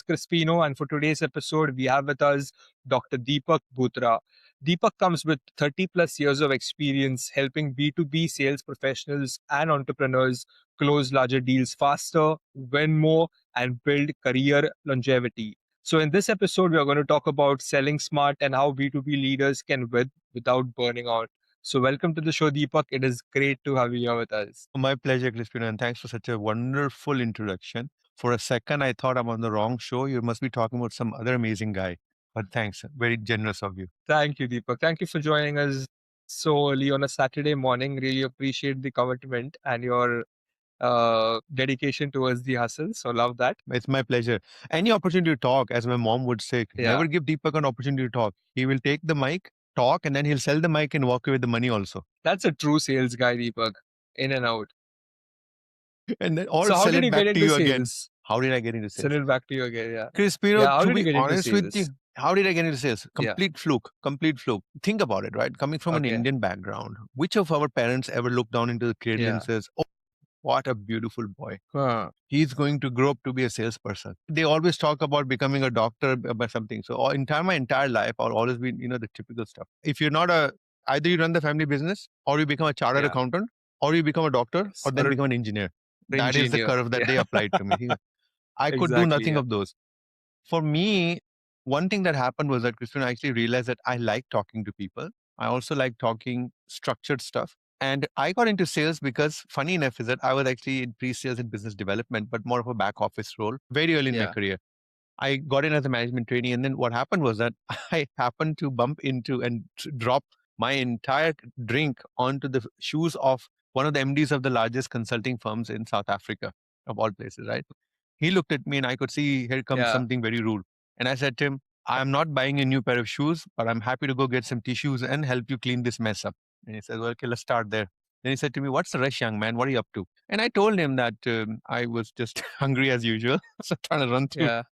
Crispino, and for today's episode, we have with us Dr. Deepak Bhutra. Deepak comes with 30 plus years of experience helping B2B sales professionals and entrepreneurs close larger deals faster, win more, and build career longevity. So, in this episode, we are going to talk about selling smart and how B2B leaders can win without burning out. So, welcome to the show, Deepak. It is great to have you here with us. My pleasure, Crispino, and thanks for such a wonderful introduction. For a second, I thought I'm on the wrong show. You must be talking about some other amazing guy. But thanks, very generous of you. Thank you, Deepak. Thank you for joining us so early on a Saturday morning. Really appreciate the commitment and your dedication towards the hustle. So, love that. It's my pleasure. Any opportunity to talk, as my mom would say, Yeah, never give Deepak an opportunity to talk. He will take the mic, talk, and then he'll sell the mic and walk away with the money also. that's a true sales guy, Deepak. In and out. And then, or So, how sell did it you get back to into you again. sales? How did I get into Send sales? it back to you again. Yeah. Crispino, Yeah. How to did you be get into honest with you, sales? how did I get into sales? Yeah. Complete fluke, complete fluke. Think about it, right? Coming from an Okay. Indian background, which of our parents ever looked down into the cradle and Yeah. says, "Oh, what a beautiful boy. Huh. He's going to grow up to be a salesperson." They always talk about becoming a doctor by something. So my entire life, I've always been, the typical stuff. If you're not either you run the family business or you become a chartered Yeah. accountant or you become a doctor or Yes. then Or become an engineer. an That is the engineer. curve that they Yeah. applied to me. I could do Exactly. nothing Yeah. of those. For me, one thing that happened was that Christian, I actually realized that I like talking to people. I also like talking structured stuff. And I got into sales because, funny enough, is that I was actually in pre-sales and business development, but more of a back office role very early in my Yeah. career. I got in as a management trainee, and then what happened was that I happened to bump into and drop my entire drink onto the shoes of one of the MDs of the largest consulting firms in South Africa, of all places, right? He looked at me and I could see here comes Yeah. something very rude. And I said to him, "I'm not buying a new pair of shoes, but I'm happy to go get some tissues and help you clean this mess up." And he said, "Well, okay, let's start there." Then he said to me, "What's the rush, young man? What are you up to?" And I told him that I was just hungry as usual. So trying to run through, Yeah.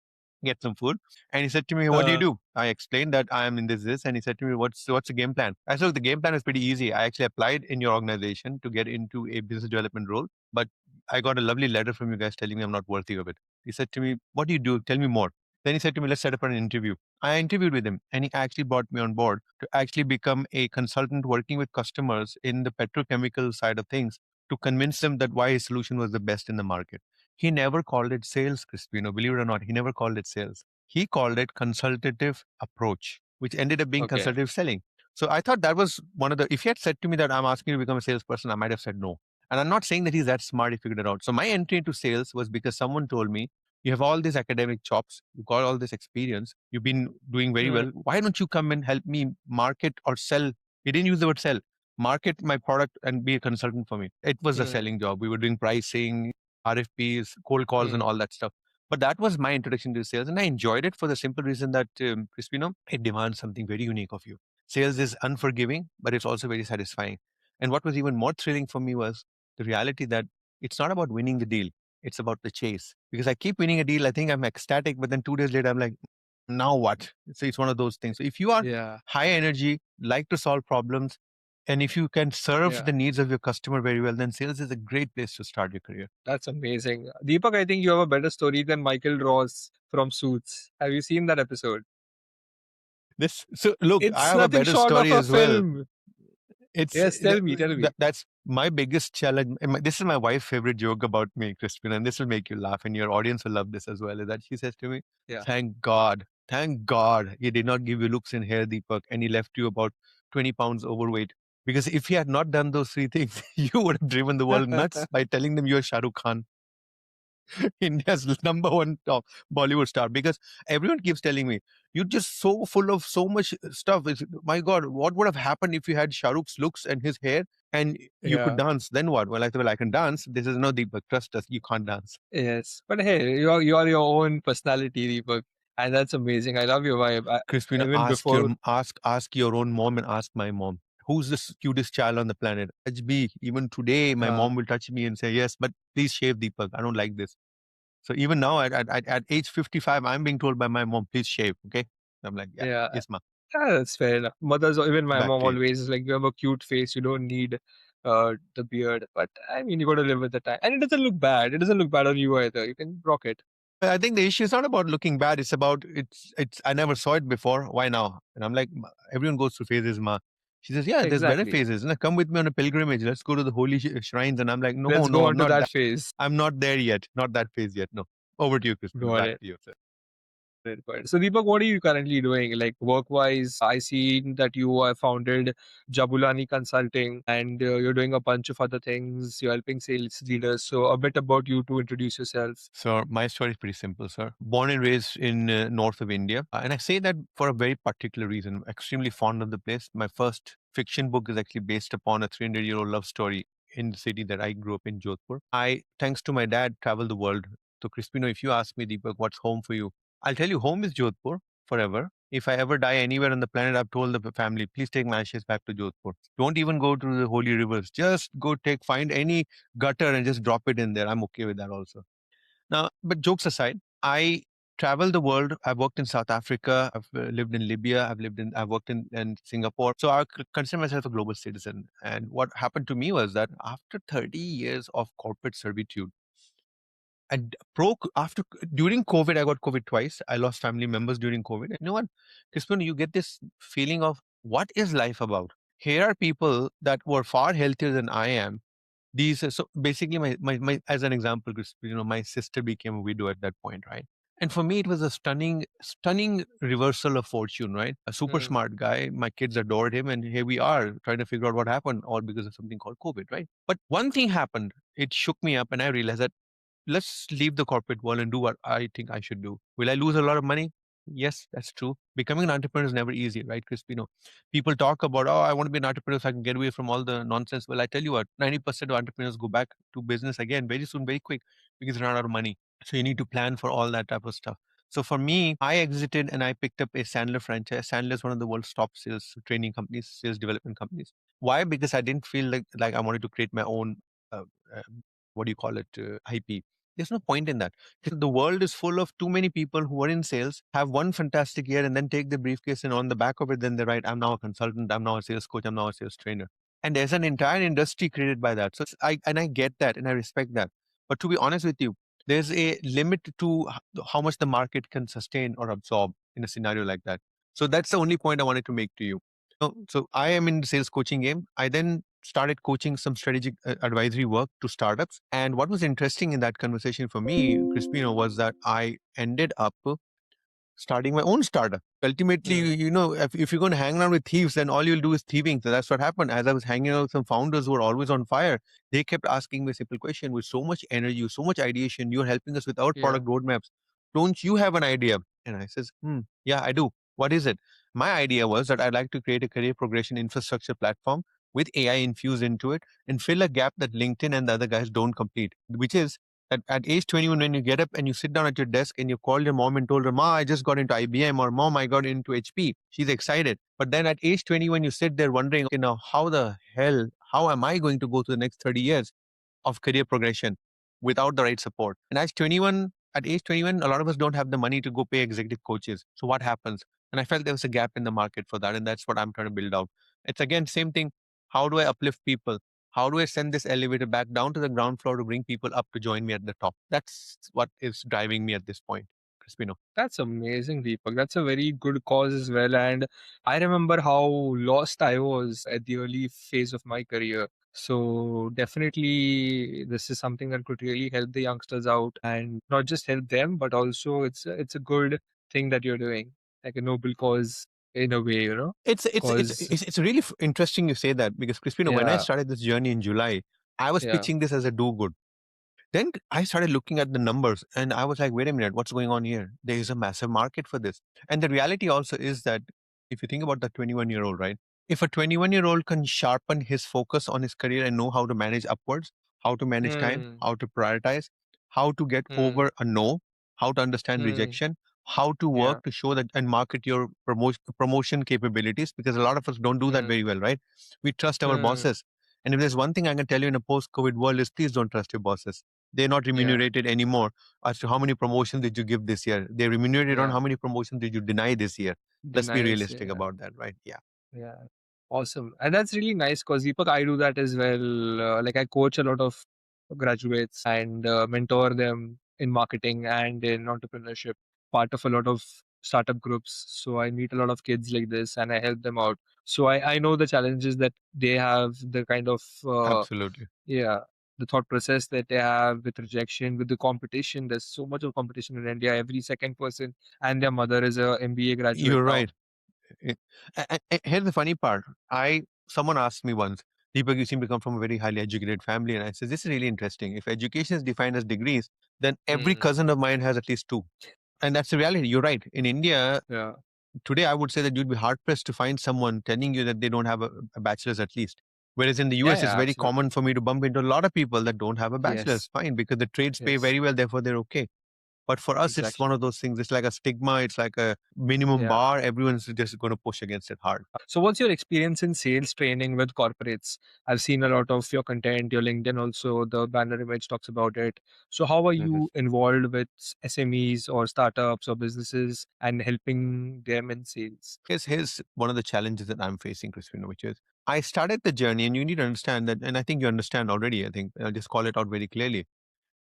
get some food. And he said to me, "What do you Uh, do?" I explained that I am in this. And he said to me, what's the game plan? I said, "Look, the game plan is pretty easy. I actually applied in your organization to get into a business development role, but I got a lovely letter from you guys telling me I'm not worthy of it." He said to me, "What do you do? Tell me more." Then he said to me, "Let's set up an interview." I interviewed with him and he actually brought me on board to actually become a consultant working with customers in the petrochemical side of things to convince them that why his solution was the best in the market. He never called it sales, Crispino. Believe it or not, he never called it sales. He called it consultative approach, which ended up being okay. consultative selling. So I thought that was one of the, if he had said to me that I'm asking you to become a salesperson, I might have said no. And I'm not saying that he's that smart, he figured it out. So my entry into sales was because someone told me, "You have all these academic chops, you've got all this experience, you've been doing very Hmm. well. Why don't you come and help me market or sell?" He didn't use the word sell, market my product and be a consultant for me. It was a Hmm. selling job. We were doing pricing, RFPs, cold calls, and Hmm. all that stuff. But that was my introduction to sales, and I enjoyed it for the simple reason that, Crispino, it demands something very unique of you. Sales is unforgiving, but it's also very satisfying. And what was even more thrilling for me was the reality that it's not about winning the deal, it's about the chase. Because I keep winning a deal, I think I'm ecstatic, but then 2 days later, I'm like, now what? So it's one of those things. So if you are Yeah. high energy, like to solve problems, and if you can serve Yeah. the needs of your customer very well, then sales is a great place to start your career. That's amazing. Deepak, I think you have a better story than Michael Ross from Suits. Have you seen that episode? This so look, I It's have a nothing better short of story a as well. film. It's Yes, tell me. that's my biggest challenge. And this is my wife's favorite joke about me, Crispin, and this will make you laugh, and your audience will love this as well. Is that she says to me, Yeah. thank God, he did not give you looks and hair, Deepak, and he left you about 20 pounds overweight. Because if he had not done those three things, you would have driven the world nuts by telling them you're Shah Rukh Khan, India's number one top Bollywood star. Because everyone keeps telling me, "You're just so full of so much stuff. My God, what would have happened if you had Shah Rukh's looks and his hair and you could Yeah. dance? Then what?" Well, I said, "Well, I can dance." This is no, Deepak. Trust us, you can't dance. Yes. But hey, you are your own personality, Deepak. And that's amazing. I love your vibe. Crispina, Even before. ask your own mom and ask my mom. Who's the cutest child on the planet? HB. Even today, my Uh, mom will touch me and say, "Yes, but please shave, Deepak. I don't like this." So even now, at age 55, I'm being told by my mom, "Please shave." Okay. I'm like, "Yeah, yeah. yes, ma." That's fair enough. Mothers, even my Back mom to you. always is like, you have a cute face. You don't need the beard. But I mean, you got to live with the time. And it doesn't look bad. It doesn't look bad on you either. You can rock it. I think the issue is not about looking bad. It's about it's. I never saw it before. Why now? And I'm like, everyone goes through phases, ma. She says, yeah, there's better Exactly. phases. And come with me on a pilgrimage. Let's go to the holy shrines. And I'm like, no, Let's no, go I'm on to not that that. phase. I'm not there yet. Not that phase yet. No. Over to you, Crispino. Got Back it. to you, sir. Great point. So, Deepak, what are you currently doing? Like work wise, I see that you have founded Jabulani Consulting and you're doing a bunch of other things. You're helping sales leaders. So, a bit about you to introduce yourself. So my story is pretty simple, sir. Born and raised in north of India, and I say that for a very particular reason. I'm extremely fond of the place. My first fiction book is actually based upon a 300-year-old love story in the city that I grew up in, Jodhpur. I, thanks to my dad, traveled the world. So Crispino, if you ask me, Deepak, what's home for you? I'll tell you, home is Jodhpur forever. If I ever die anywhere on the planet, I've told the family, please take my ashes back to Jodhpur. Don't even go to the holy rivers. Just go find any gutter and just drop it in there. I'm okay with that also. Now, but jokes aside, I travel the world. I've worked in South Africa. I've lived in Libya. I've worked in Singapore. So I consider myself a global citizen. And what happened to me was that after 30 years of corporate servitude, and after during COVID, I got COVID twice. I lost family members during COVID. And you know what, Crispin, you get this feeling of what is life about? Here are people that were far healthier than I am. These so basically my as an example, my sister became a widow at that point, right? And for me, it was a stunning reversal of fortune, right? A super Hmm. smart guy. My kids adored him, and here we are trying to figure out what happened, all because of something called COVID, right? But one thing happened. It shook me up, and I realized that let's leave the corporate world and do what I think I should do. Will I lose a lot of money? Yes, that's true. Becoming an entrepreneur is never easy, right, Crispino? People talk about, oh, I want to be an entrepreneur so I can get away from all the nonsense. Well, I tell you what, 90% of entrepreneurs go back to business again very soon, very quick, because they run out of money. So you need to plan for all that type of stuff. So for me, I exited and I picked up a Sandler franchise. Sandler is one of the world's top sales training companies, sales development companies. Why? Because I didn't feel like I wanted to create my own, uh, uh, what do you call it, IP. There's no point in that. The world is full of too many people who are in sales, have one fantastic year, and then take the briefcase and on the back of it, then they write, I'm now a consultant, I'm now a sales coach, I'm now a sales trainer. And there's an entire industry created by that. So I get that and I respect that. But to be honest with you, there's a limit to how much the market can sustain or absorb in a scenario like that. So that's the only point I wanted to make to you. So I am in the sales coaching game. I then started coaching some strategic advisory work to startups. And what was interesting in that conversation for me, Crispino, was that I ended up starting my own startup. Ultimately, Hmm. if you're going to hang around with thieves, then all you'll do is thieving. So that's what happened. As I was hanging out with some founders who were always on fire, they kept asking me a simple question with so much energy, so much ideation. You're helping us with our Yeah. product roadmaps. Don't you have an idea? And I says, yeah, I do. What is it? My idea was that I'd like to create a career progression infrastructure platform with AI infused into it and fill a gap that LinkedIn and the other guys don't complete, which is at age 21, when you get up and you sit down at your desk and you call your mom and told her, Ma, I just got into IBM, or Mom, I got into HP. She's excited. But then at age 21, you sit there wondering, how the hell, how am I going to go to the next 30 years of career progression without the right support? And at age 21, a lot of us don't have the money to go pay executive coaches. So what happens? And I felt there was a gap in the market for that. And that's what I'm trying to build out. It's again, same thing. How do I uplift people? How do I send this elevator back down to the ground floor to bring people up to join me at the top? That's what is driving me at this point, Crispino. That's amazing, Deepak. That's a very good cause as well. And I remember how lost I was at the early phase of my career. So definitely this is something that could really help the youngsters out and not just help them, but also it's a good thing that you're doing, like a noble cause in a way, Because It's really interesting you say that, because Crispino, when I yeah, started this journey in July, I was yeah. pitching this as a do good. Then I started looking at the numbers and I was like, wait a minute, what's going on here? There is a massive market for this. And the reality also is that if you think about the 21-year-old, right? If a 21-year-old can sharpen his focus on his career and know how to manage upwards, how to manage time, Hmm. how to prioritize, how to get Hmm. over a no, how to understand Hmm. rejection, how to work Yeah. to show that and market your promotion capabilities, because a lot of us don't do that Hmm. very well, right? We trust our Hmm. bosses. And if there's one thing I can tell you in a post-COVID world is please don't trust your bosses. They're not Yeah. remunerated anymore as to how many promotions did you give this year. They're remunerated on Yeah. how many promotions did you deny this year. Let's be Denies. realistic Yeah. about that, right? Yeah. Yeah. Awesome. And that's really nice because Deepak, I do that as well. Like I coach a lot of graduates and mentor them. in marketing and in entrepreneurship, part of a lot of startup groups. So I meet a lot of kids like this and I help them out. So I know the challenges that they have, the kind of Absolutely. yeah, the thought process that they have with rejection, with the competition. There's so much of competition in India. Every second person and their mother is a MBA graduate You're now. right. Here's the funny part. Someone asked me once, Deepak, you seem to come from a very highly educated family. And I said, this is really interesting. If education is defined as degrees, then every Mm, cousin of mine has at least two. And that's the reality. You're right. In India, yeah. today, I would say that you'd be hard pressed to find someone telling you that they don't have a bachelor's at least. Whereas in the Yeah, US, it's yeah, very common absolutely. for me to bump into a lot of people that don't have a bachelor's. Yes, Fine, because the trades pay yes, very well, therefore they're okay. But for us, it's one exactly. of those things. It's like a stigma. It's like a minimum Yeah. bar. Everyone's just going to push against it hard. So, what's your experience in sales training with corporates? I've seen a lot of your content, your LinkedIn also, the banner image talks about it. So, how are Mhm. you involved with SMEs or startups or businesses and helping them in sales? Here's one of the challenges that I'm facing, Crispino, which is I started the journey, and you need to understand that, and I think you understand already. I think I'll just call it out very clearly.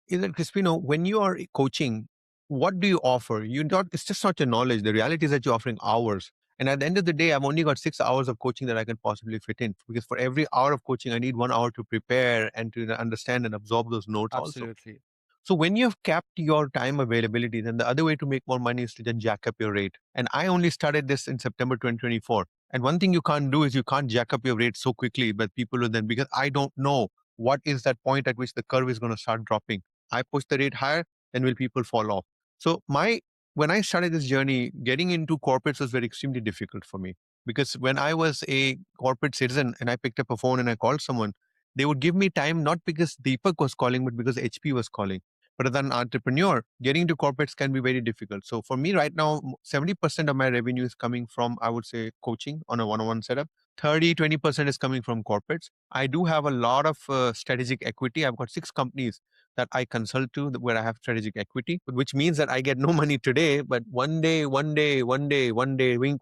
Is that Crispino, when you are coaching, what do you offer? You not It's just not your knowledge. The reality is that you're offering hours. And at the end of the day, I've only got 6 hours of coaching that I can possibly fit in. Because for every hour of coaching, I need 1 hour to prepare and to understand and absorb those notes also. Absolutely. So when you have capped your time availability, then the other way to make more money is to then jack up your rate. And I only started this in September 2024. And one thing you can't do is you can't jack up your rate so quickly, but people will then, because I don't know what is that point at which the curve is going to start dropping. I push the rate higher, then will people fall off? So when I started this journey, getting into corporates was very extremely difficult for me, because when I was a corporate citizen and I picked up a phone and I called someone, they would give me time not because Deepak was calling, but because HP was calling. But as an entrepreneur, getting into corporates can be very difficult. So for me right now, 70% of my revenue is coming from, I would say, coaching on a one-on-one setup. 30-20% is coming from corporates. I do have a lot of strategic equity. I've got 6 companies that I consult to where I have strategic equity, which means that I get no money today, but one day, wink,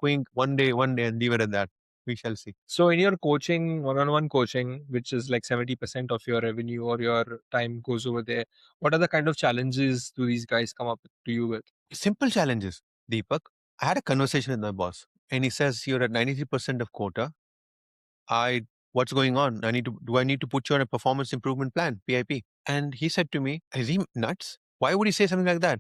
wink, one day, and leave it at that. We shall see. So, in your coaching, one on one coaching, which is like 70% of your revenue or your time goes over there, what are the kind of challenges do these guys come up to you with? Simple challenges, Deepak. I had a conversation with my boss, and he says, you're at 93% of quota. I What's going on? I need to put you on a performance improvement plan, PIP? And he said to me, is he nuts? Why would he say something like that?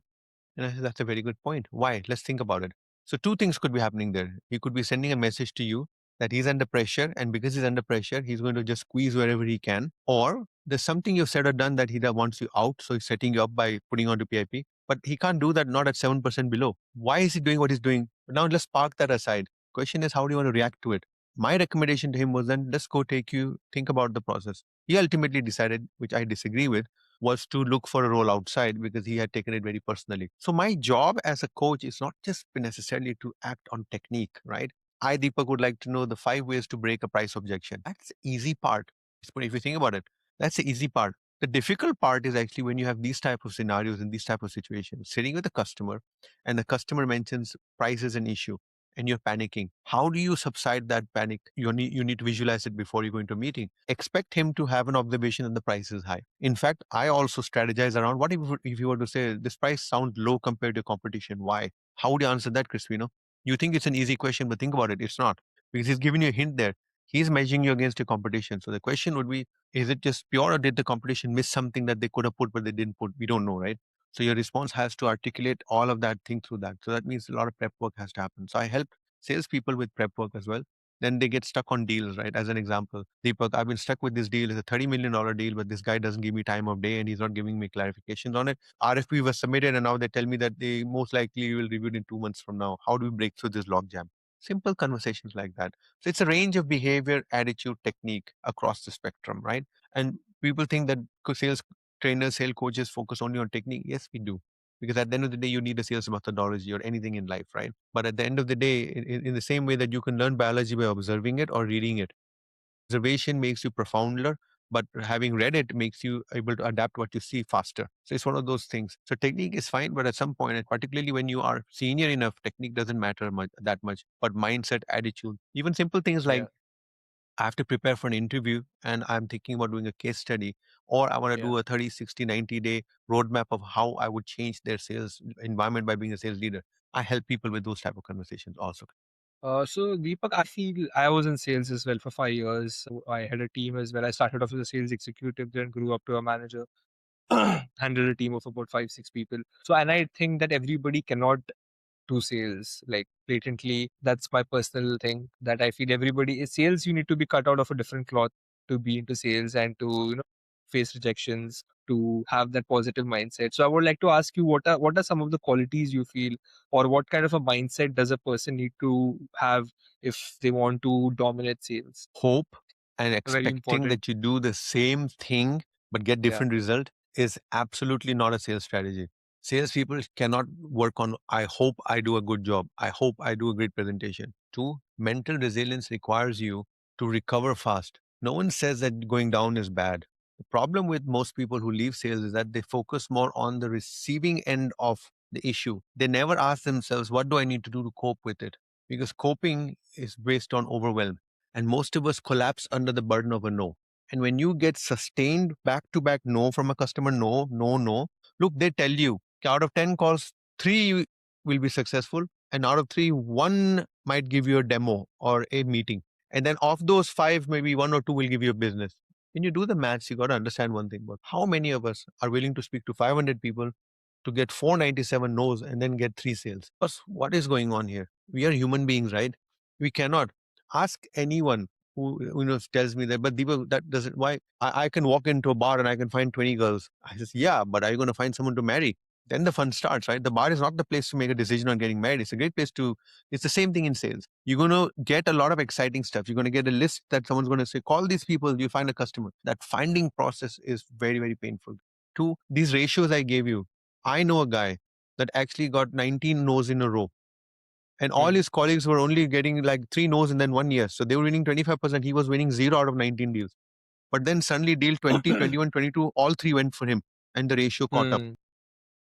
And I said, that's a very good point. Why? Let's think about it. So two things could be happening there. He could be sending a message to you that he's under pressure, and because he's under pressure, he's going to just squeeze wherever he can. Or there's something you've said or done that wants you out, so he's setting you up by putting on to PIP. But he can't do that, not at 7% below. Why is he doing what he's doing? But now let's park that aside. Question is, how do you want to react to it? My recommendation to him was, then let's go think about the process. He ultimately decided, which I disagree with, was to look for a role outside because he had taken it very personally. So my job as a coach is not just necessarily to act on technique, right? I, Deepak, would like to know the 5 ways to break a price objection. That's the easy part. But if you think about it, that's the easy part. The difficult part is actually when you have these type of scenarios and these type of situations, sitting with a customer, and the customer mentions price is an issue and you're panicking. How do you subside that panic? You need to visualize it before you go into a meeting. Expect him to have an observation that the price is high. In fact, I also strategize around what if you were to say this price sounds low compared to competition. Why? How would you answer that, Crispino? You think it's an easy question, but think about it. It's not, because he's giving you a hint there. He's measuring you against your competition. So the question would be, is it just pure, or did the competition miss something that they could have put but they didn't put? We don't know, right? So your response has to articulate all of that thing through that. So that means a lot of prep work has to happen. So I help salespeople with prep work as well. Then they get stuck on deals, right? As an example, Deepak, I've been stuck with this deal. It's a $30 million deal, but this guy doesn't give me time of day and he's not giving me clarifications on it. RFP was submitted and now they tell me that they most likely will review it in 2 months from now. How do we break through this logjam? Simple conversations like that. So it's a range of behavior, attitude, technique across the spectrum, right? And people think that sales trainers, sales coaches focus only on technique. Yes, we do, because at the end of the day you need a sales methodology or anything in life, right? But at the end of the day, in the same way that you can learn biology by observing it or reading it, observation makes you profounder, but having read it makes you able to adapt what you see faster. So it's one of those things. So technique is fine, but at some point, and particularly when you are senior enough, technique doesn't matter that much, but mindset, attitude, even simple things like Yeah. I have to prepare for an interview and I'm thinking about doing a case study, or I want to Yeah. do a 30, 60, 90-day roadmap of how I would change their sales environment by being a sales leader. I help people with those type of conversations also. So Deepak, I feel I was in sales as well for 5 years. So I had a team as well. I started off as a sales executive, then grew up to a manager, handled a team of about 5, 6 people. So, and I think that everybody cannot do sales like blatantly. That's my personal thing that I feel everybody is sales. You need to be cut out of a different cloth to be into sales and to, face rejections, to have that positive mindset. So I would like to ask you, what are some of the qualities you feel, or what kind of a mindset does a person need to have if they want to dominate sales? Hope and Very expecting important. that you do the same thing but get Yeah. different result is absolutely not a sales strategy. Salespeople cannot work on, I hope I do a good job. I hope I do a great presentation. Two, mental resilience requires you to recover fast. No one says that going down is bad. The problem with most people who leave sales is that they focus more on the receiving end of the issue. They never ask themselves, what do I need to do to cope with it? Because coping is based on overwhelm, and most of us collapse under the burden of a no. And when you get sustained back to back no from a customer, no, no, no, look, they tell you out of 10 calls, three will be successful. And out of three, one might give you a demo or a meeting. And then of those five, maybe one or two will give you a business. When you do the maths, you got to understand one thing about how many of us are willing to speak to 500 people to get 497 no's and then get three sales. Because what is going on here? We are human beings, right? We cannot ask anyone who tells me that, but Deepak, that doesn't, why I can walk into a bar and I can find 20 girls. I says, yeah, but are you going to find someone to marry? Then the fun starts, right? The bar is not the place to make a decision on getting married. It's a great place to, it's the same thing in sales. You're going to get a lot of exciting stuff. You're going to get a list that someone's going to say, call these people, you find a customer. That finding process is very, very painful. Two, these ratios I gave you, I know a guy that actually got 19 no's in a row, and all Hmm. his colleagues were only getting like three no's and then one yes. So they were winning 25%. He was winning zero out of 19 deals. But then suddenly deal 20, 21, 22, all three went for him and the ratio caught up. Hmm.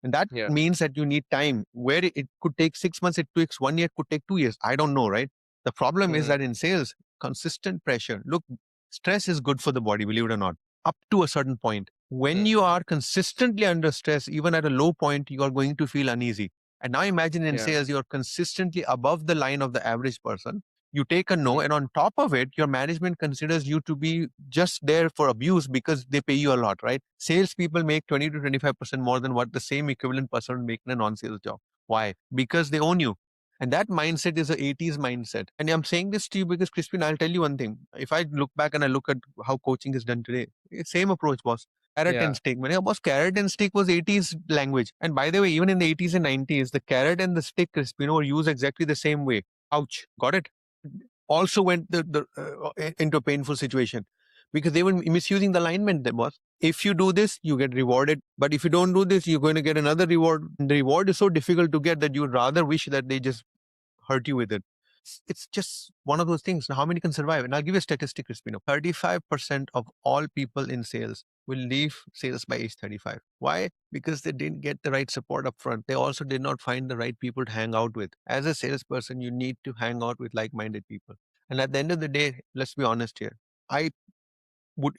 And that Yeah. means that you need time. Where it could take 6 months, it takes 1 year, it could take 2 years. I don't know, right? The problem is Hmm. that in sales, consistent pressure. Look, stress is good for the body, believe it or not, up to a certain point. When Hmm. you are consistently under stress, even at a low point, you are going to feel uneasy. And now imagine in Yeah. sales, you're consistently above the line of the average person. You take a no, Hmm. and on top of it, your management considers you to be just there for abuse because they pay you a lot, right? Salespeople make 20 to 25% more than what the same equivalent person would make in a non-sales job. Why? Because they own you. And that mindset is a 80s mindset. And I'm saying this to you because, Crispin, I'll tell you one thing. If I look back and I look at how coaching is done today, it's same approach, boss. Carrot Yeah. and stick. Boss, carrot and stick was 80s language. And by the way, even in the 80s and 90s, the carrot and the stick, Crispino, were used exactly the same way. Ouch. Got it? Also went into a painful situation because they were misusing the alignment, that was. If you do this, you get rewarded. But if you don't do this, you're going to get another reward. And the reward is so difficult to get that you'd rather wish that they just hurt you with it. It's just one of those things. Now, how many can survive? And I'll give you a statistic, Crispino. 35% of all people in sales will leave sales by age 35. Why? Because they didn't get the right support up front. They also did not find the right people to hang out with. As a salesperson, you need to hang out with like minded people. And at the end of the day, let's be honest here. I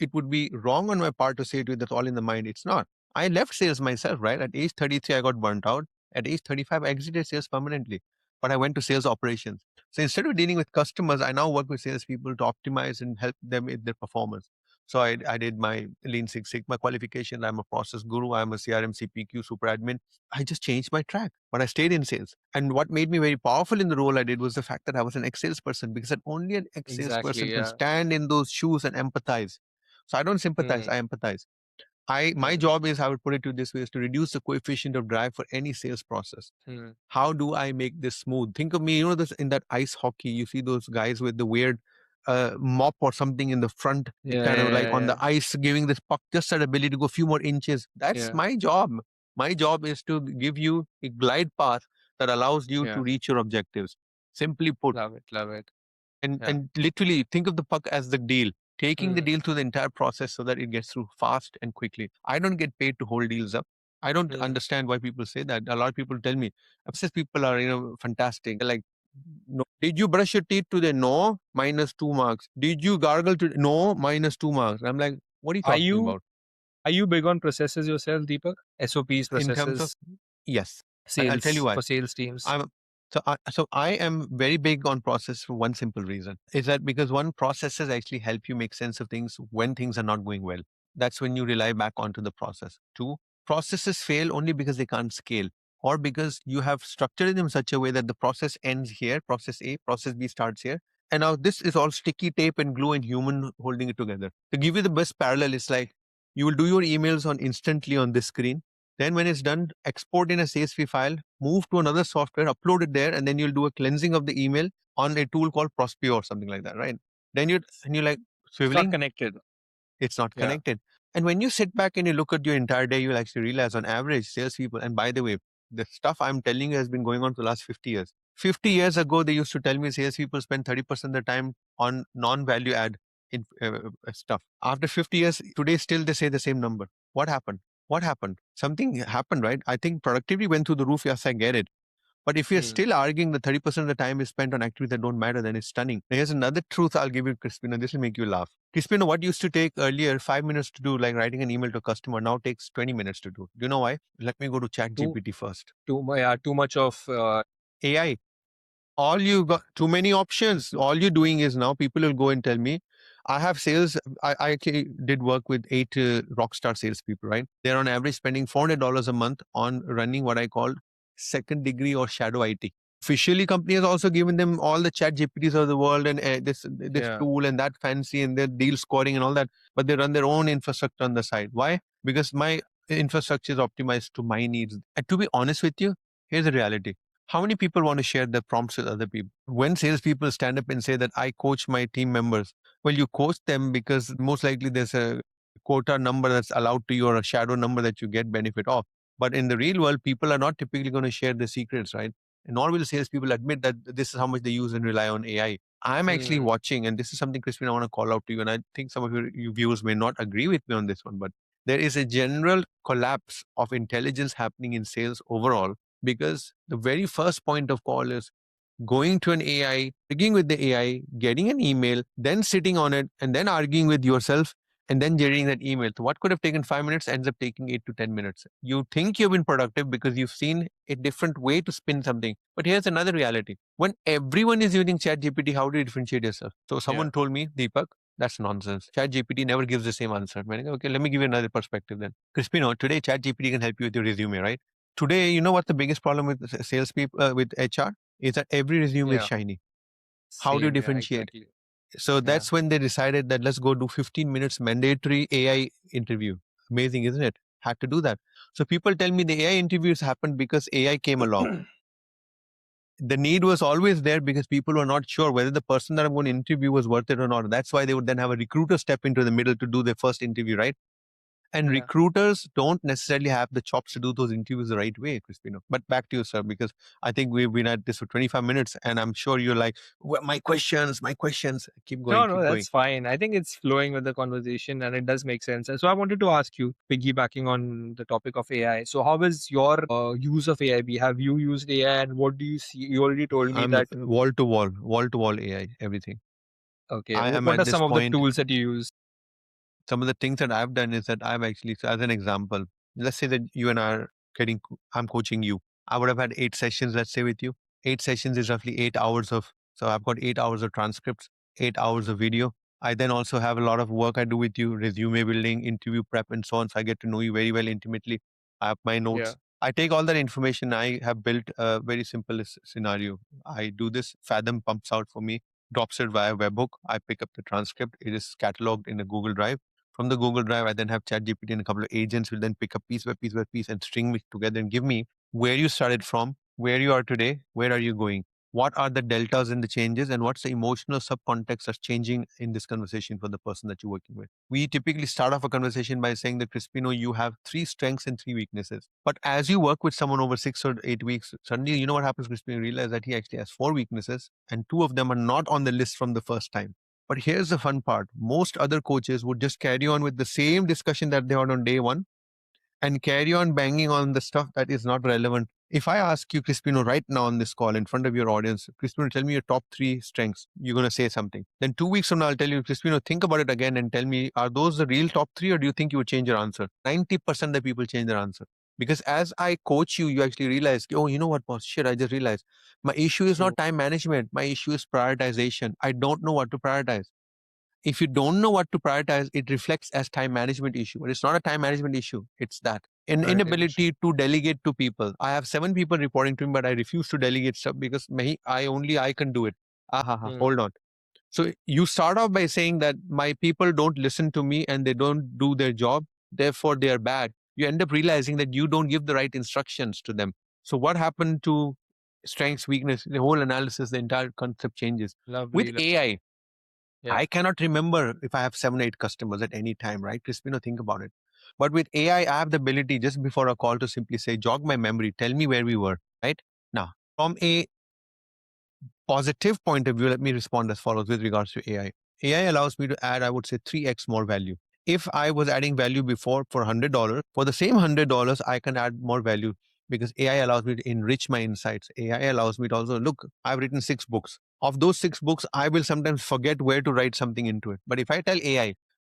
it would be wrong on my part to say to you that's all in the mind. It's not. I left sales myself, right? At age 33, I got burnt out. At age 35, I exited sales permanently, but I went to sales operations. So instead of dealing with customers, I now work with salespeople to optimize and help them with their performance. So I did my Lean Six Sigma qualification. I'm a process guru. I'm a CRM CPQ super admin. I just changed my track, but I stayed in sales. And what made me very powerful in the role I did was the fact that I was an ex-salesperson, because that only an ex-salesperson Exactly. can Yeah. stand in those shoes and empathize. So I don't sympathize, Hmm. I empathize. My Hmm. job is, I would put it to this way, is to reduce the coefficient of drag for any sales process. Hmm. How do I make this smooth? Think of me, this in that ice hockey, you see those guys with the weird mop or something in the front, Yeah. kind of like Yeah. on Yeah. the ice, giving this puck just that ability to go a few more inches. That's Yeah. my job. My job is to give you a glide path that allows you Yeah. to reach your objectives. Simply put, Love it. Love it. and Yeah. and literally think of the puck as the deal, taking the Hmm. deal through the entire process so that it gets through fast and quickly. I don't get paid to hold deals up. I don't Hmm. understand why people say that. A lot of people tell me, says people are fantastic, they're like No. Did you brush your teeth today? No, -2 marks. Did you gargle today? No, -2 marks. I'm like, what are you Are talking you about? are you big on processes yourself, Deepak? SOPs, In terms of, processes, yes, I'll tell you sales why. for sales teams. I'm so I am very big on process for one simple reason. Is that because one, processes actually help you make sense of things when things are not going well. That's when you rely back onto the process. Two, processes fail only because they can't scale, or because you have structured them in such a way that the process ends here, process A, process B starts here. And now this is all sticky tape and glue and human holding it together. To give you the best parallel, it's like you will do your emails on instantly on this screen. Then when it's done, export in a CSV file, move to another software, upload it there, and then you'll do a cleansing of the email on a tool called Prospeo or something like that, right? Then you're like It's not swiveling, connected. it's not Yeah. connected. And when you sit back and you look at your entire day, you'll actually realize on average, salespeople, and by the way, the stuff I'm telling you has been going on for the last 50 years. 50 years ago, they used to tell me salespeople spend 30% of their time on non-value add stuff. After 50 years, today still they say the same number. What happened? What happened? Something happened, right? I think productivity went through the roof. Yes, I get it. But if you're Hmm. still arguing that 30% of the time is spent on activities that don't matter, then it's stunning. Now, here's another truth I'll give you, Crispino. This will make you laugh. Crispino, what used to take earlier 5 minutes to do, like writing an email to a customer, now takes 20 minutes to do. Do you know why? Let me go to Too ChatGPT first. too much of AI. All you got too many options. All you're doing is now people will go and tell me, I have sales. I actually did work with 8 rockstar salespeople, right? They're on average spending $400 a month on running what I call second degree or shadow IT. Officially, company has also given them all the chat GPTs of the world and this yeah. tool and that fancy and their deal scoring and all that, but they run their own infrastructure on the side. Why? Because my infrastructure is optimized to my needs. And to be honest with you, here's the reality. How many people want to share their prompts with other people? When salespeople stand up and say that I coach my team members, well, you coach them because most likely there's a quota number that's allowed to you or a shadow number that you get benefit of. But in the real world, people are not typically going to share the secrets, right? And nor will salespeople admit that this is how much they use and rely on AI. I'm actually Hmm. watching, and this is something, Crispin, I want to call out to you. And I think some of your viewers may not agree with me on this one, but there is a general collapse of intelligence happening in sales overall, because the very first point of call is going to an AI, arguing with the AI, getting an email, then sitting on it, and then arguing with yourself, and then generating that email. So what could have taken 5 minutes ends up taking 8 to 10 minutes. You think you've been productive because you've seen a different way to spin something. But here's another reality. When everyone is using ChatGPT, how do you differentiate yourself? So Yeah. someone told me, Deepak, that's nonsense. ChatGPT never gives the same answer. I'm like, okay, let me give you another perspective then. Crispino, today ChatGPT can help you with your resume, right? Today, you know what the biggest problem with salespeople, with HR, is that every resume is Yeah. shiny. How do you Same. Yeah. differentiate? Exactly. So Yeah. that's when they decided that let's go do 15 minutes mandatory AI interview. Amazing, isn't it? Had to do that. So people tell me the AI interviews happened because AI came along. The need was always there because people were not sure whether the person that I'm going to interview was worth it or not. That's why they would then have a recruiter step into the middle to do their first interview, right? And Yeah. recruiters don't necessarily have the chops to do those interviews the right way, Crispino. But back to you, sir, because I think we've been at this for 25 minutes and I'm sure you're like, well, my questions, my questions. Keep going, No, no, keep going. that's fine. I think it's flowing with the conversation and it does make sense. And so I wanted to ask you, piggybacking on the topic of AI. So, how is your use of AI? Have you used AI and what do you see? You already told me I'm that. wall to wall AI, everything. Okay. I am What are at this some of the point. tools that you use? Some of the things that I've done is that I've actually, so as an example, let's say that you and I are I'm coaching you. I would have had 8 sessions, let's say, with you. 8 sessions is roughly 8 hours of, so I've got 8 hours of transcripts, 8 hours of video. I then also have a lot of work I do with you, resume building, interview prep, and so on. So I get to know you very well intimately. I have my Yeah. notes. I take all that information. I have built a very simple scenario. I do this, Fathom pumps out for me, drops it via webhook. I pick up the transcript. It is cataloged in a Google Drive. From the Google Drive, I then have ChatGPT and a couple of agents will then pick up piece by piece by piece and string me together and give me where you started from, where you are today, where are you going, what are the deltas and the changes, and what's the emotional subcontext that's changing in this conversation for the person that you're working with. We typically start off a conversation by saying that, Crispino, you have 3 strengths and 3 weaknesses. But as you work with someone over 6 or 8 weeks, suddenly you know what happens, Crispino, you realize that he actually has 4 weaknesses and 2 of them are not on the list from the first time. But here's the fun part. Most other coaches would just carry on with the same discussion that they had on day one and carry on banging on the stuff that is not relevant If I ask you, Crispino, right now on this call in front of your audience, Crispino, tell me your top three strengths. You're going to say something. Then 2 weeks from now, I'll tell you, Crispino, think about it again and tell me, are those the real top three or do you think you would change your answer? 90% of the people change their answer. Because as I coach you, you actually realize, oh, you know what, boss? Shit, I just realized my issue is not True. time management. My issue is prioritization. I don't know what to prioritize. If you don't know what to prioritize, it reflects as time management issue. But it's not a time management issue. It's that an Prioritization. inability to delegate to people. I have 7 people reporting to me, but I refuse to delegate stuff because I can do it. Hmm. Hold on. So you start off by saying that my people don't listen to me and they don't do their job, therefore they are bad. You end up realizing that you don't give the right instructions to them. So what happened to strengths, weakness, the whole analysis, the entire concept changes. With Lovely. AI, Yeah. I cannot remember if I have 7, 8 customers at any time, right? Crispino, think about it. But with AI, I have the ability just before a call to simply say, jog my memory, tell me where we were, right? Now, from a positive point of view, let me respond as follows with regards to AI. AI allows me to add, I would say, 3x more value. If I was adding value before for $100, for the same $100, I can add more value because AI allows me to enrich my insights. AI allows me to also look, I've written 6 books. Of those 6 books, I will sometimes forget where to write something into it. But if I tell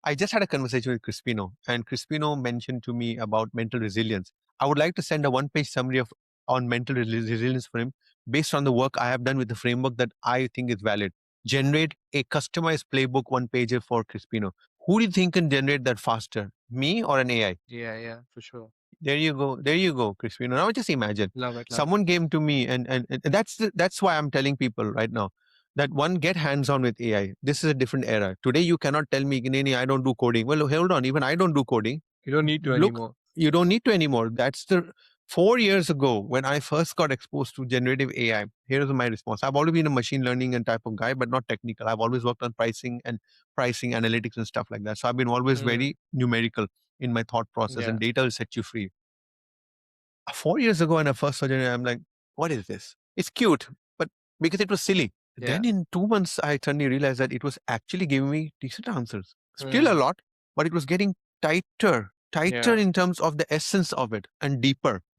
I just had a conversation with Crispino, and Crispino mentioned to me about mental resilience. I would like to send a 1 page summary of on mental resilience for him based on the work I have done with the framework that I think is valid. Generate a customized playbook 1 pager for Crispino. Who do you think can generate that faster? Me or an AI? Yeah. Yeah. For sure. There you go. There you go, Crispino. Now just imagine Love it. Love it. someone came to me and that's why I'm telling people right now that one get hands on with AI. This is a different era. Today you cannot tell me, "Nini, I don't do coding." Well, hold on. Even I don't do coding. You don't need to Look, anymore. you don't need to anymore. That's the 4 years ago when I first got exposed to generative AI. Here's my response. I've always been a machine learning and type of guy, but not technical. I've always worked on pricing analytics and stuff like that. So I've been always Hmm. very numerical in my thought process, Yeah. and data will set you free. 4 years ago when I first saw generative, I'm like, what is this? It's cute, but because it was silly. Yeah. Then in 2 months, I suddenly realized that it was actually giving me decent answers. Still a Hmm. lot, but it was getting tighter Yeah. in terms of the essence of it and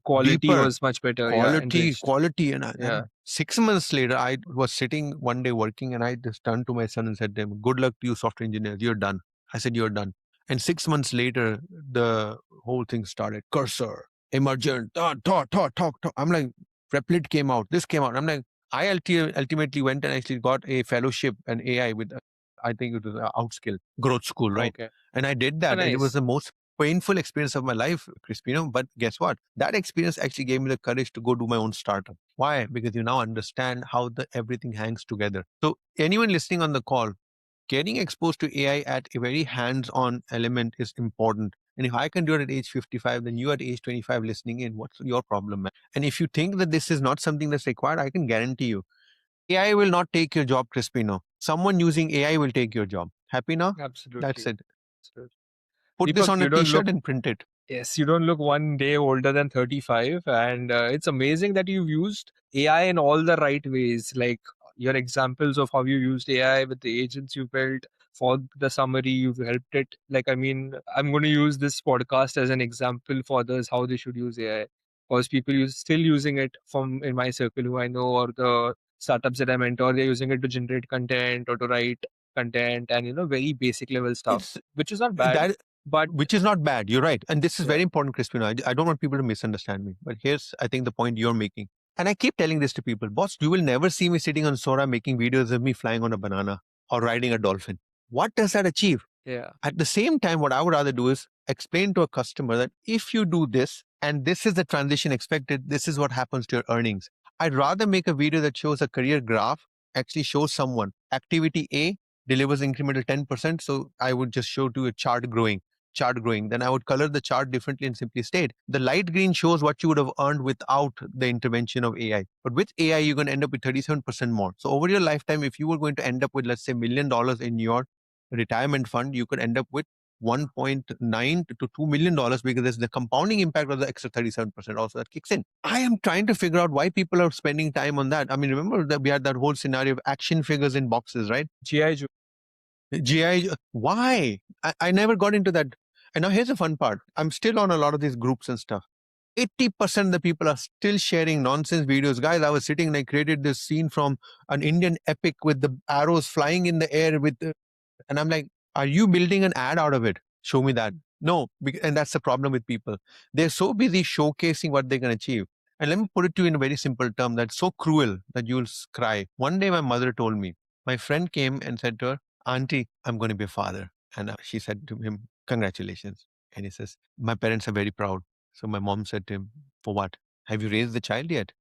Quality deeper was much better. Yeah. quality, Enriched. quality. Yeah. And 6 months later, I was sitting one day working and I just turned to my son and said to him, good luck to you, software engineers. You're done. I said, you're done. And 6 months later, the whole thing started. Cursor, emergent, talk. I'm like, Replit came out, this came out. I'm like, ultimately went and actually got a fellowship and AI with, I think it was Outskill Growth School, right? Okay. And I did Oh, that. And it was nice. the most painful experience of my life, Crispino. But guess what? That experience actually gave me the courage to go do my own startup. Why? Because you now understand how the everything hangs together. So anyone listening on the call, getting exposed to AI at a very hands-on element is important. And if I can do it at age 55, then you at age 25 listening in, what's your problem, man? And if you think that this is not something that's required, I can guarantee you, AI will not take your job, Crispino. Someone using AI will take your job. Happy now? That's Absolutely. it. Absolutely. Put this Deepak, on a you don't t-shirt look and print it. Yes, you don't look one day older than 35. And it's amazing that you've used AI in all the right ways. Like your examples of how you used AI with the agents you built for the summary, you've helped it. Like, I mean, I'm going to use this podcast as an example for others how they should use AI. Because people use still using it from in my circle who I know, or the startups that I mentor, they're using it to generate content or to write content and, very basic level stuff, It's which is not bad. that But which is not bad. You're right. And this is yeah, very important, Crispino. I don't want people to misunderstand me. But here's, I think, the point you're making. And I keep telling this to people, boss, you will never see me sitting on Sora making videos of me flying on a banana or riding a dolphin. What does that achieve? yeah. At the same time, what I would rather do is explain to a customer that if you do this and this is the transition expected, this is what happens to your earnings. I'd rather make a video that shows a career graph, actually shows someone activity A delivers incremental 10%. So I would just show to a chart growing. Then I would color the chart differently and simply state the light green shows what you would have earned without the intervention of AI. But with AI, you're going to end up with 37% more. So over your lifetime, if you were going to end up with, let's say, $1 million in your retirement fund, you could end up with 1.9 to $2 million because there's the compounding impact of the extra 37% also that kicks in. I am trying to figure out why people are spending time on that. I mean, remember that we had that whole scenario of action figures in boxes, right? GI Joe. GI, why? I never got into that. And now here's the fun part. I'm still on a lot of these groups and stuff. 80% of the people are still sharing nonsense videos. Guys, I was sitting and I created this scene from an Indian epic with the arrows flying in the air with the, and I'm like, are you building an ad out of it? Show me that. No, and that's the problem with people. They're so busy showcasing what they can achieve. And let me put it to you in a very simple term that's so cruel that you'll cry. One day, my mother told me, my friend came and said to her, Auntie, I'm going to be a father. And she said to him, Congratulations. And he says, My parents are very proud. So my mom said to him, For what? Have you raised the child yet?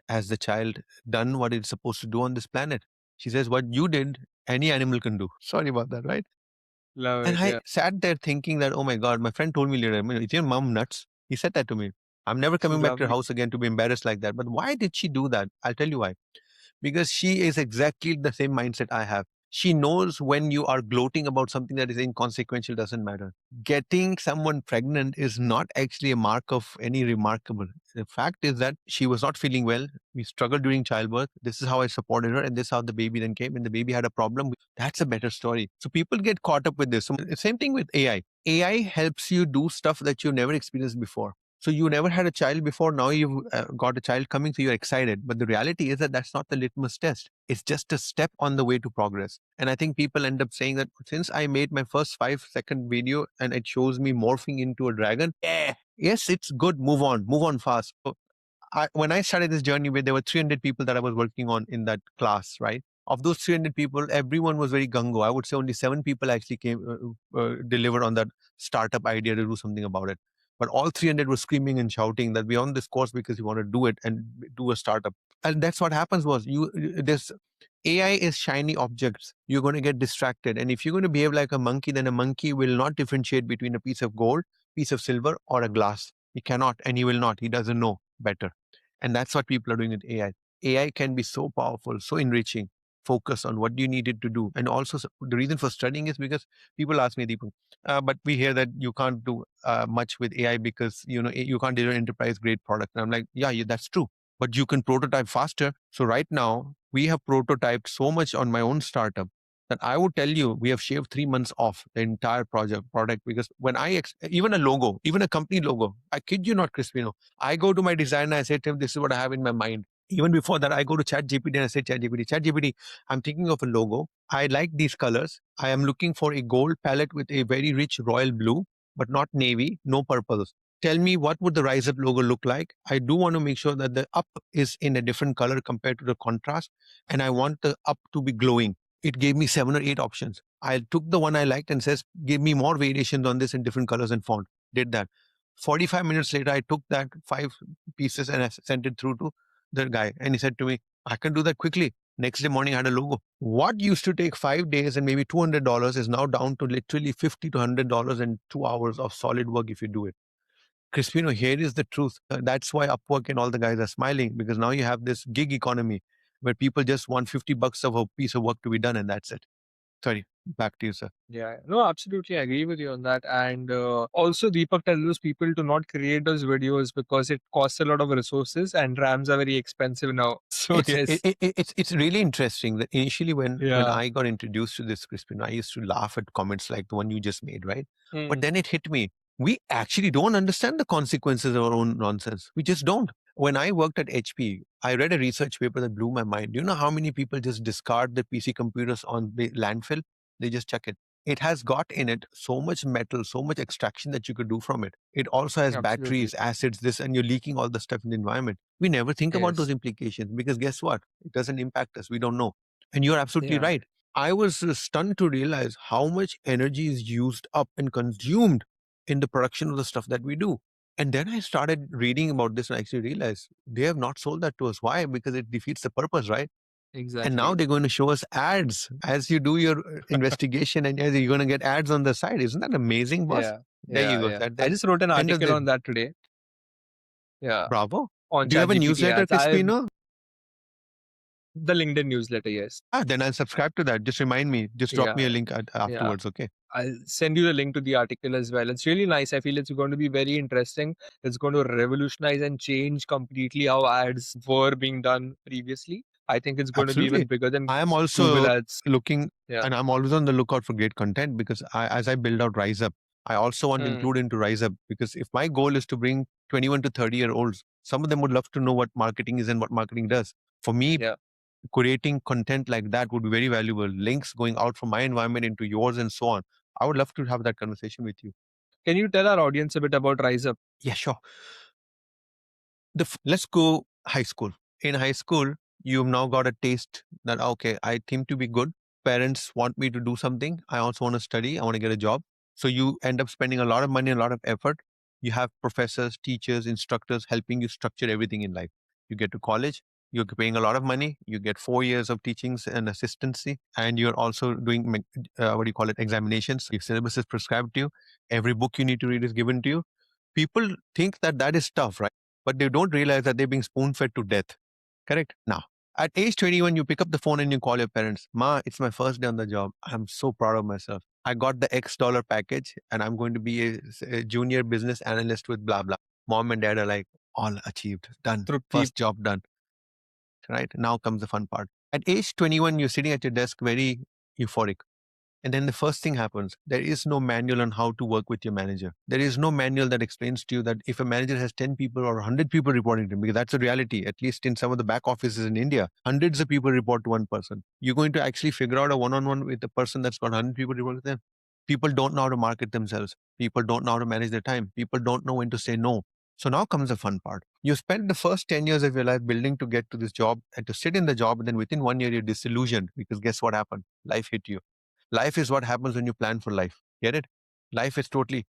Has the child done what it's supposed to do on this planet? She says, What you did, any animal can do. Sorry about that, right? Love And it. I Yeah. sat there thinking that, oh my God, my friend told me later, is your mom nuts? He said that to me. I'm never coming back to your Lovely. house again to be embarrassed like that. But why did she do that? I'll tell you why. Because she is exactly the same mindset I have. She knows when you are gloating about something that is inconsequential doesn't matter. Getting someone pregnant is not actually a mark of any remarkable. The fact is that she was not feeling well. We struggled during childbirth. This is how I supported her, and this is how the baby then came. And the baby had a problem. That's a better story. So people get caught up with this. So same thing with AI. AI helps you do stuff that you never experienced before. So you never had a child before. Now you've got a child coming, so you're excited. But the reality is that that's not the litmus test. It's just a step on the way to progress. And I think people end up saying that since I made my first 5-second video and it shows me morphing into a dragon, yes, it's good. Move on fast. So when I started this journey, where there were 300 people that I was working on in that class, right? Of those 300 people, everyone was very gung ho. I would say only 7 people actually came delivered on that startup idea to do something about it. But all 300 were screaming and shouting that we're on this course because we want to do it and do a startup. And that's what happens was this AI is shiny objects. You're going to get distracted. And if you're going to behave like a monkey, then a monkey will not differentiate between a piece of gold, piece of silver, or a glass. He cannot, and he will not. He doesn't know better. And that's what people are doing with AI. AI can be so powerful, so enriching. Focus on what you needed to do. And also, the reason for studying is because people ask me, Deepak, but we hear that you can't do much with AI because you can't deliver enterprise grade product. And I'm like, yeah, that's true. But you can prototype faster. So right now, we have prototyped so much on my own startup that I would tell you we have shaved 3 months off the entire product because when even a logo, even a company logo, I kid you not, Crispino, I go to my designer, I say to him, this is what I have in my mind. Even before that, I go to ChatGPT and I say, ChatGPT, I'm thinking of a logo. I like these colors. I am looking for a gold palette with a very rich royal blue, but not navy, no purples. Tell me what would the RISEUP logo look like? I do want to make sure that the up is in a different color compared to the contrast, and I want the up to be glowing. It gave me 7 or 8 options. I took the one I liked and says, give me more variations on this in different colors and font. Did that. 45 minutes later, I took that 5 pieces and I sent it through to the guy. And he said to me, I can do that quickly. Next day morning, I had a logo. What used to take 5 days and maybe $200 is now down to literally $50 to $100 in 2 hours of solid work if you do it. Crispino, here is the truth. That's why Upwork and all the guys are smiling because now you have this gig economy where people just want $50 of a piece of work to be done and that's it. Sorry, back to you, sir. Yeah, no, absolutely, I agree with you on that. And also, Deepak tells people to not create those videos because it costs a lot of resources and RAMs are very expensive now. So, yes. It's really interesting that initially when Yeah. I got introduced to this Crispin, I used to laugh at comments like the one you just made, right? But Mm. then it hit me. We actually don't understand the consequences of our own nonsense. We just don't. When I worked at HP, I read a research paper that blew my mind. Do you know how many people just discard their PC computers on the landfill? They just chuck it. It has got in it so much metal, so much extraction that you could do from it. It also has Absolutely. batteries, acids, this, and you're leaking all the stuff in the environment. We never think about those Yes. implications because guess what? It doesn't impact us. We don't know. And you're absolutely Yeah. right. I was stunned to realize how much energy is used up and consumed in the production of the stuff that we do. And then I started reading about this and I actually realized they have not sold that to us. Why? Because it defeats the purpose, right? And now Exactly. they're going to show us ads as you do your investigation and as you're going to get ads on the side. Isn't that amazing, boss? Yeah. There you Yeah. go. Yeah. That I the just wrote an end of article the on that today. Yeah. bravo. On Do you have a ChatGPT newsletter, ads. I Crispino? the LinkedIn newsletter. Yes. Then I'll subscribe to that. Just remind me. Just drop Yeah. me a link Yeah. afterwards. Okay. I'll send you the link to the article as well. It's really nice. I feel it's going to be very interesting. It's going to revolutionize and change completely how ads were being done previously. I think it's going to be Absolutely. even bigger than I am Google also ads. looking Yeah. and I'm always on the lookout for great content because as I build out RiseUp, I also want to Mm, include into RiseUp, because if my goal is to bring 21 to 30-year-olds, some of them would love to know what marketing is and what marketing does. For me, yeah. creating content like that would be very valuable. Links going out from my environment into yours and so on. I would love to have that conversation with you. Can you tell our audience a bit about RiseUp? Yeah, sure. Let's go high school. In high school, you've now got a taste that, okay, I seem to be good. Parents want me to do something. I also want to study. I want to get a job. So you end up spending a lot of money, a lot of effort. You have professors, teachers, instructors helping you structure everything in life. You get to college, you're paying a lot of money. You get 4 years of teachings and assistancy, and you're also doing what do you call it, examinations. Your syllabus is prescribed to you. Every book you need to read is given to you. People think that that is tough, right? But they don't realize that they're being spoon fed to death. Correct? Now, at age 21, you pick up the phone and you call your parents. Ma, it's my first day on the job. I'm so proud of myself. I got the X dollar package and I'm going to be a junior business analyst with blah, blah. Mom and dad are like, all achieved, done. Trupti. First job done. Right? Now comes the fun part. At age 21, you're sitting at your desk very euphoric. And then the first thing happens. There is no manual on how to work with your manager. There is no manual that explains to you that if a manager has 10 people or 100 people reporting to him, because that's a reality, at least in some of the back offices in India, hundreds of people report to one person. You're going to actually figure out a one on one with a person that's got 100 people reporting to them. People don't know how to market themselves. People don't know how to manage their time. People don't know when to say no. So now comes the fun part. You spend the first 10 years of your life building to get to this job and to sit in the job. And then within 1 year, you're disillusioned because guess what happened? Life hit you. Life is what happens when you plan for life. Get it? Life is totally.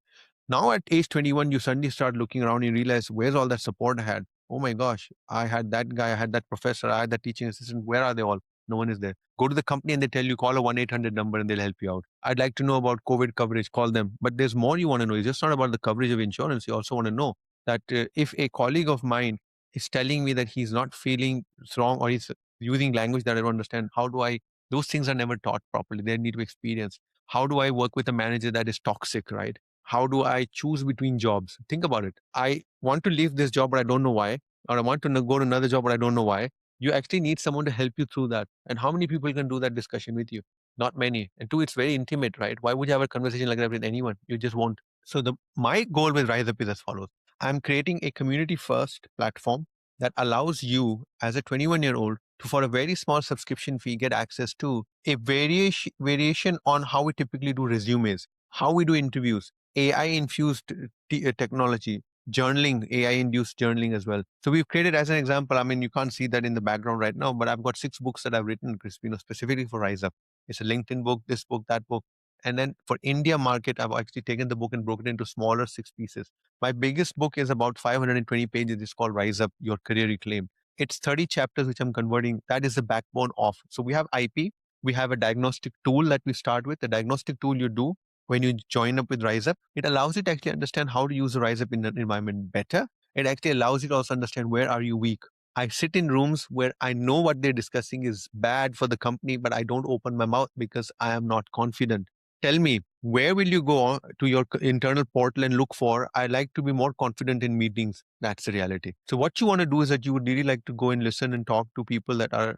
Now at age 21, you suddenly start looking around, you realize, where's all that support I had? Oh my gosh, I had that guy, I had that professor, I had that teaching assistant. Where are they all? No one is there. Go to the company and they tell you, call a 1-800 number and they'll help you out. I'd like to know about COVID coverage, call them. But there's more you want to know. It's just not about the coverage of insurance. You also want to know that if a colleague of mine is telling me that he's not feeling strong or he's using language that I don't understand, how do I those things are never taught properly. They need to experience. How do I work with a manager that is toxic, right? How do I choose between jobs? Think about it. I want to leave this job, but I don't know why. Or I want to go to another job, but I don't know why. You actually need someone to help you through that. And how many people can do that discussion with you? Not many. And two, it's very intimate, right? Why would you have a conversation like that with anyone? You just won't. So my goal with RiseUp is as follows. I'm creating a community first platform that allows you as a 21-year-old to, for a very small subscription fee, get access to a variation on how we typically do resumes, how we do interviews, AI infused technology, journaling, AI induced journaling as well. So we've created, as an example, I mean, you can't see that in the background right now, but I've got 6 books that I've written, Crispino, specifically for RiseUp. It's a LinkedIn book, this book, that book. And then for India market, I've actually taken the book and broken it into smaller 6 pieces. My biggest book is about 520 pages. It's called Rise Up, Your Career Reclaim. It's 30 chapters, which I'm converting. That is the backbone of. So we have IP. We have a diagnostic tool that we start with. The diagnostic tool you do when you join up with RiseUp, it allows you to actually understand how to use the RiseUp in an environment better. It actually allows you to also understand where are you weak. I sit in rooms where I know what they're discussing is bad for the company, but I don't open my mouth because I am not confident. Tell me, where will you go to your internal portal and look for? I like to be more confident in meetings. That's the reality. So, what you want to do is that you would really like to go and listen and talk to people that are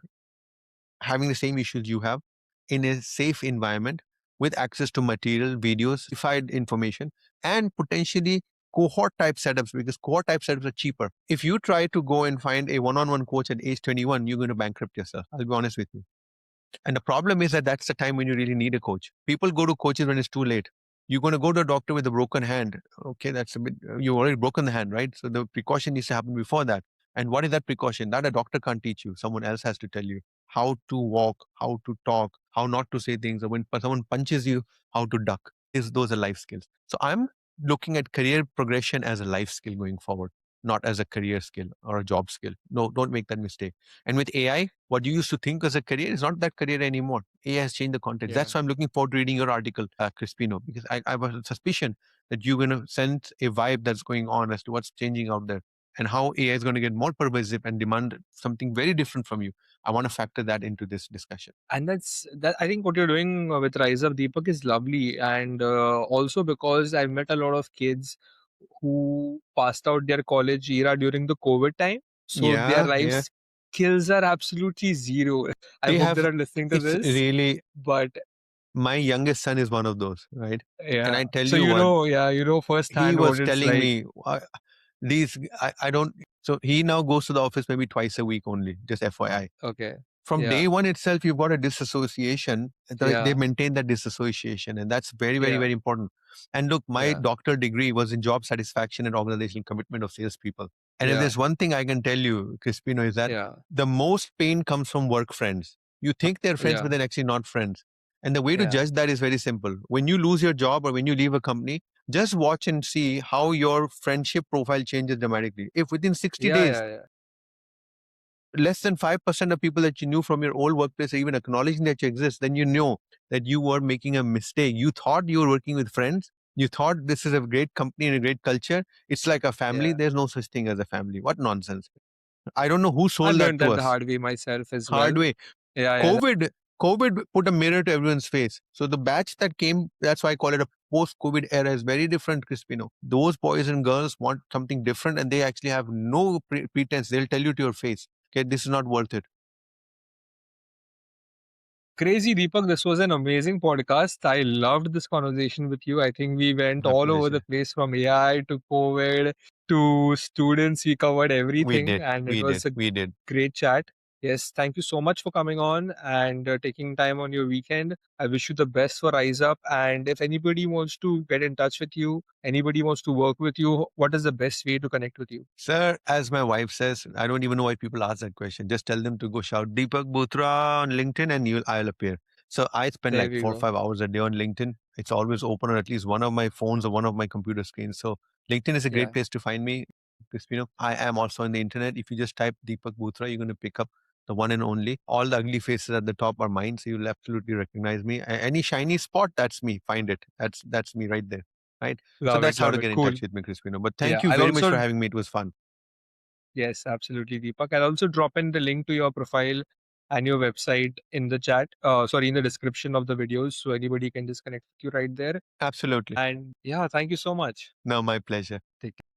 having the same issues you have in a safe environment with access to material, videos, verified information, and potentially cohort type setups, because cohort type setups are cheaper. If you try to go and find a one on one coach at age 21, you're going to bankrupt yourself. I'll be honest with you. And the problem is that that's the time when you really need a coach. People go to coaches when it's too late. You're going to go to a doctor with a broken hand. Okay, that's a bit, you already broken the hand, right? So the precaution needs to happen before that. And what is that precaution? That a doctor can't teach you. Someone else has to tell you how to walk, how to talk, how not to say things. Or when someone punches you, how to duck. Those are life skills. So I'm looking at career progression as a life skill going forward, not as a career skill or a job skill. No, don't make that mistake. And with AI, what you used to think as a career is not that career anymore. AI has changed the context. Yeah. That's why I'm looking forward to reading your article, Crispino, because I have a suspicion that you're going to sense a vibe that's going on as to what's changing out there and how AI is going to get more pervasive and demand something very different from you. I want to factor that into this discussion. And that's that. I think what you're doing with Rise Up Deepak is lovely, and also because I've met a lot of kids who passed out their college era during the COVID time, so their Yeah, life yeah. skills are absolutely zero. I They hope have, they're not listening to it's this, really, but My youngest son is one of those, right? And Yeah. I tell So you you what, know, yeah, you know he firsthand what was it's telling like. me, these, I don't, so he now goes to the office maybe twice a week only, just FYI. Okay. From Yeah. day one itself, you've got a disassociation. They Yeah. maintain that disassociation, and that's very, very, Yeah. very important. And look, my Yeah. doctor degree was in job satisfaction and organizational commitment of salespeople. And if Yeah. there's one thing I can tell you, Crispino, is that Yeah. the most pain comes from work friends. You think they're friends, but Yeah. they're actually not friends. And the way to Yeah. judge that is very simple. When you lose your job or when you leave a company, just watch and see how your friendship profile changes dramatically. If within 60 Yeah. days, Yeah. Yeah. less than 5% of people that you knew from your old workplace are even acknowledging that you exist, then you know that you were making a mistake. You thought you were working with friends. You thought this is a great company and a great culture. It's like a family. Yeah. There's no such thing as a family. What nonsense. I don't know who I sold that learned to that the us. hard way myself as Hard well. way. Yeah. Yeah. COVID, COVID put a mirror to everyone's face. So the batch that came, that's why I call it a post-COVID era, is very different, Crispino. Those boys and girls want something different, and they actually have no pretense. They'll tell you to your face, okay, this is not worth it. Crazy, Deepak. This was an amazing podcast. I loved this conversation with you. I think we went My all over the pleasure. place from AI to COVID to students. We covered We everything, did. and it We was did. a We did. great chat. Yes, thank you so much for coming on and taking time on your weekend. I wish you the best for Rise Up. And if anybody wants to get in touch with you, anybody wants to work with you, what is the best way to connect with you? Sir, as my wife says, I don't even know why people ask that question. Just tell them to go shout Deepak Botra on LinkedIn and I'll appear. So I spend There like we four or go. 5 hours a day on LinkedIn. It's always open on at least one of my phones or one of my computer screens. So LinkedIn is a great Yeah, place to find me. Crispino, I am also on the internet. If you just type Deepak Botra, you're going to pick up the one and only. All the ugly faces at the top are mine, so you'll absolutely recognize me. Any shiny spot, that's me. Find it. That's me right there. Right. So love that's it, how love to it. get in Cool. touch with me, Crispino. But Yeah, thank you I'll very much for also having me. It was fun. Yes, absolutely, Deepak. I'll also drop in the link to your profile and your website in the chat. Sorry, in the description of the videos, so anybody can just connect with you right there. Absolutely. And yeah, thank you so much. No, my pleasure. Take care.